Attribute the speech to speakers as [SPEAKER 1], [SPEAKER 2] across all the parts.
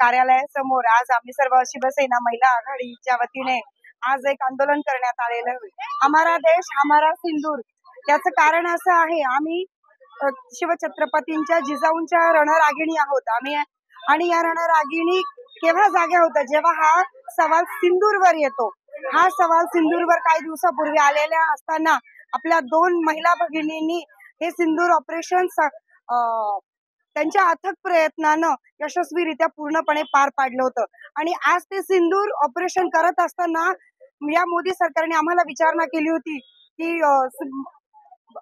[SPEAKER 1] कार्यालयासमोर आज आम्ही सर्व शिवसेना महिला आघाडीच्या वतीने आज एक आंदोलन करण्यात आलेलं आहे। हमारा देश हमारा सिंदूर, याचं कारण असं आहे, आम्ही शिवछत्रपतींच्या जिजाऊंच्या रणरागिणी आहोत आम्ही, आणि या रणरागिणी केव्हा जाग्या होतात, जेव्हा हा सवाल सिंदूरवर येतो। हा सवाल सिंदूरवर काही दिवसापूर्वी आलेल्या असताना आपल्या 2 महिला भगिनींनी हे सिंदूर ऑपरेशन त्यांच्या अथक प्रयत्नानं यशस्वीरित्या पूर्णपणे पार पाडलं होतं। आणि आज ते सिंदूर ऑपरेशन करत असताना या मोदी सरकारने आम्हाला विचारणा केली होती की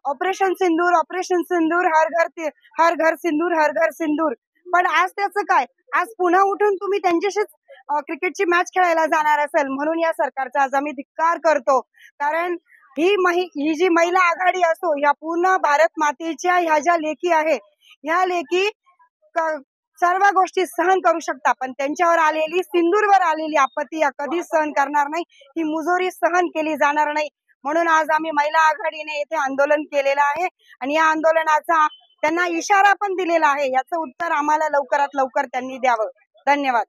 [SPEAKER 1] ऑपरेशन सिंदूर, हर घर सिंदूर, हर घर सिंदूर। पण आज त्याचं काय, आज पुन्हा उठून तुम्ही त्यांच्याशीच क्रिकेटची मॅच खेळायला जाणार असेल, म्हणून या सरकारचा आज आम्ही धिक्कार करतो। कारण ही जी महिला आघाडी असो, या पूर्ण भारत मातेच्या ह्या ज्या लेकी आहे, ह्या लेकी सर्व गोष्टी सहन करू शकता, पण त्यांच्यावर आलेली सिंदूरवर आलेली आपत्ती कधीच सहन करणार नाही, ही मुजोरी सहन केली जाणार नाही। म्हणून आज आम्ही महिला आघाडीने येथे आंदोलन केलेलं आहे आणि या आंदोलनाचा त्यांना इशारा पण दिलेला आहे, याचं उत्तर आम्हाला लवकरात लवकर त्यांनी द्यावं। धन्यवाद।